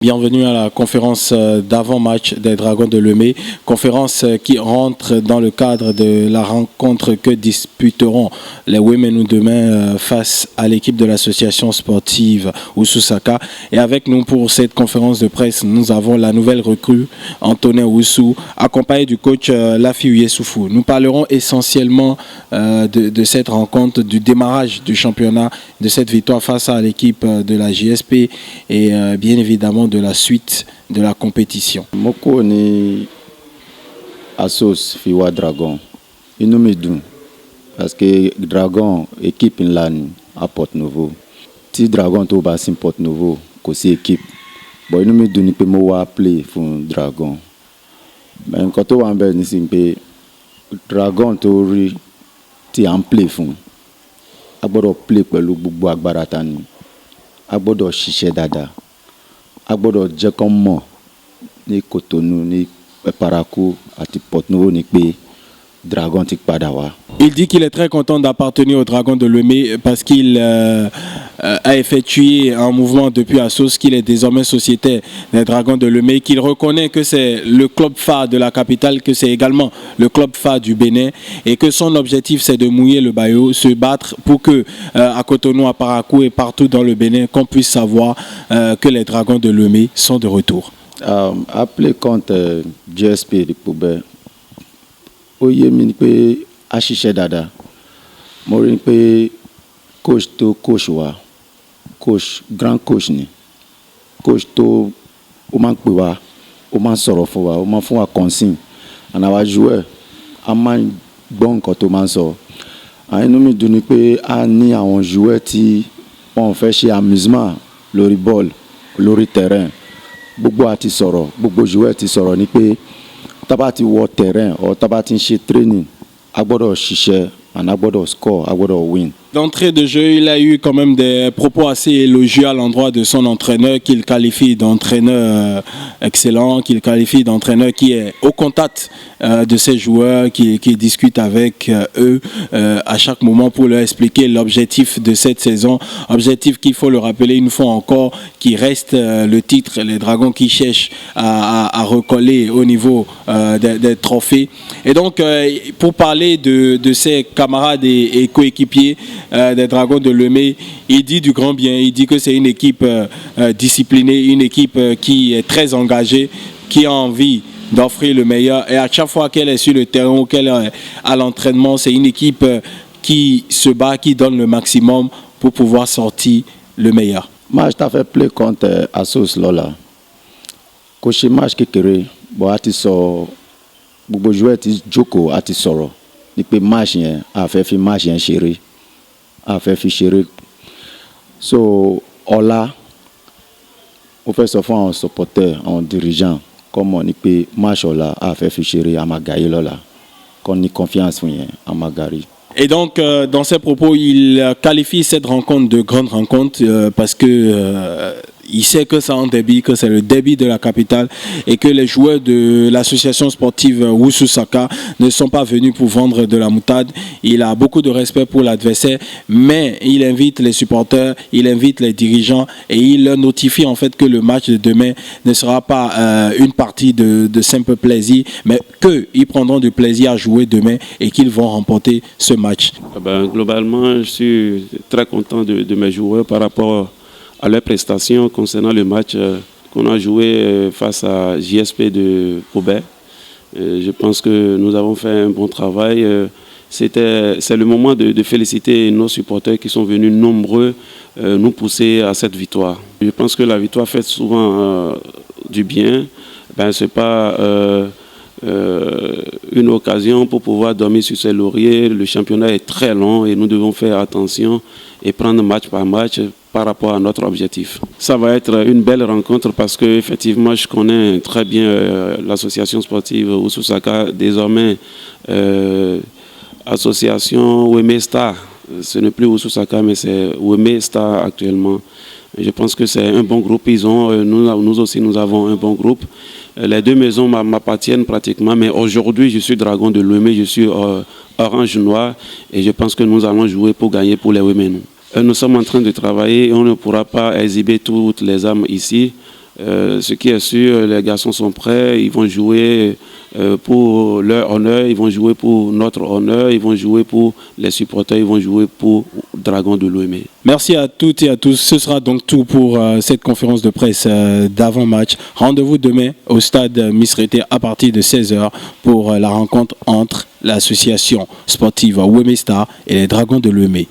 Bienvenue à la conférence d'avant-match des Dragons de Lemay, conférence qui rentre dans le cadre de la rencontre que disputeront les Women demain face à l'équipe de l'association sportive Oussoussaka. Et avec nous pour cette conférence de presse, nous avons la nouvelle recrue Antonin Oussou, accompagné du coach Lafi Ouyesoufou. Nous parlerons essentiellement de cette rencontre, du démarrage du championnat, de cette victoire face à l'équipe de la JSP et bien évidemment de la suite de la compétition. Moko ni Assos Fiwa Dragon. Inumidou parce que Dragon équipe inland à Porte Nouveau. Si Dragon to basin Porte Nouveau côté équipe. Bon inumidou ni pe mo wa play fun Dragon. Ben quand on va ni simpe Dragon to ri ti en play fun. Agbodo play pẹ̀lú gbogbo agbára tani. Agbodo ṣiṣẹ́ dáadáa. Agbodo jẹ́ kó mọ̀ ní Cotonou ní Parakou àti Porte Nouveau ni pé Dragon ti padà wá. Il dit qu'il est très content d'appartenir au Dragon de Lemay parce qu'il a effectué un mouvement depuis Assos, qu'il est désormais sociétaire des Dragons de Lemay, qu'il reconnaît que c'est le club phare de la capitale, que c'est également le club phare du Bénin et que son objectif c'est de mouiller le maillot, se battre pour que à Cotonou, à Parakou et partout dans le Bénin, qu'on puisse savoir que les Dragons de Lemay sont de retour. Appelé contre GSP de Poubelle. Oye mi ni pé a ṣiṣẹ́ dáadáa mo rí pé coach tó coach wa coach grand coach ni coach tó ó máa ń pè wá ó máa ń sọ̀rọ̀ fún wa ó máa ń fún wa consigne and our joueur a máa ń gbọ́ nǹkan tó máa ń sọ inú mi dùn ni pé a ní àwọn joueur tí wọ́n fẹ́ ṣe amusement lórí ball lórí terrain gbogbo àti sọ̀rọ̀ gbogbo joueur ti sọ̀rọ̀ ni pé tábà ti wọ terrain or tábà ti ń ṣe training a gbọ́dọ̀ ṣiṣẹ́ and a gbọ́dọ̀ score a gbọ́dọ̀ win. D'entrée de jeu, il a eu quand même des propos assez élogieux à l'endroit de son entraîneur, qu'il qualifie d'entraîneur excellent, qu'il qualifie d'entraîneur qui est au contact de ses joueurs, qui discute avec eux à chaque moment pour leur expliquer l'objectif de cette saison. Objectif qu'il faut le rappeler une fois encore, qui reste le titre, les Dragons qui cherchent à recoller au niveau des trophées. Et donc, pour parler de ses camarades et coéquipiers, des Dragons de Lemay, il dit du grand bien, il dit que c'est une équipe disciplinée, une équipe qui est très engagée, qui a envie d'offrir le meilleur et à chaque fois qu'elle est sur le terrain ou qu'elle est à l'entraînement, c'est une équipe qui se bat, qui donne le maximum pour pouvoir sortir le meilleur. Match t'a fait play contre Assos Lola. Coach match kékeré, bon ati so gbogbo joueur ti jókòó ati sọ̀rọ̀ ni pé match yẹn a fẹ́ fi match yẹn ṣeré. A fait fichier. So, Ola, on fait ça en supporter, en dirigeant, comme on peut match Ola, a fait fichier à Magaï Lola, qu'on y confiance à Magari. Et donc, dans ses propos, il qualifie cette rencontre de grande rencontre parce que il sait que c'est un derby, que c'est le derby de la capitale et que les joueurs de l'association sportive Oussoussaka ne sont pas venus pour vendre de la moutarde. Il a beaucoup de respect pour l'adversaire, mais il invite les supporters, il invite les dirigeants et il leur notifie en fait que le match de demain ne sera pas une partie de simple plaisir, mais qu'ils prendront du plaisir à jouer demain et qu'ils vont remporter ce match. Globalement, je suis très content de mes joueurs par rapport à leurs prestations concernant le match qu'on a joué face à JSP de Poubelle. Je pense que nous avons fait un bon travail. C'est le moment de féliciter nos supporters qui sont venus nombreux nous pousser à cette victoire. Je pense que la victoire fait souvent du bien. Ce n'est pas une occasion pour pouvoir dormir sur ses lauriers. Le championnat est très long et nous devons faire attention et prendre match par match par rapport à notre objectif. Ça va être une belle rencontre parce que effectivement je connais très bien l'association sportive Oussoussaka, désormais association Weme Star. Ce n'est plus Oussoussaka mais c'est Weme Star actuellement. Je pense que c'est un bon groupe. Nous aussi nous avons un bon groupe. Les deux maisons m'appartiennent pratiquement, mais aujourd'hui je suis Dragon de Lemay, je suis Orange Noir et je pense que nous allons jouer pour gagner pour les Women. Nous sommes en train de travailler et on ne pourra pas exhiber toutes les armes ici. Ce qui est sûr, les garçons sont prêts, ils vont jouer pour leur honneur, ils vont jouer pour notre honneur, ils vont jouer pour les supporters, ils vont jouer pour Dragon de Lomé. Merci à toutes et à tous. Ce sera donc tout pour cette conférence de presse d'avant-match. Rendez-vous demain au stade Misrété à partir de 16h pour la rencontre entre l'association sportive Wemé Star et les Dragons de Lomé.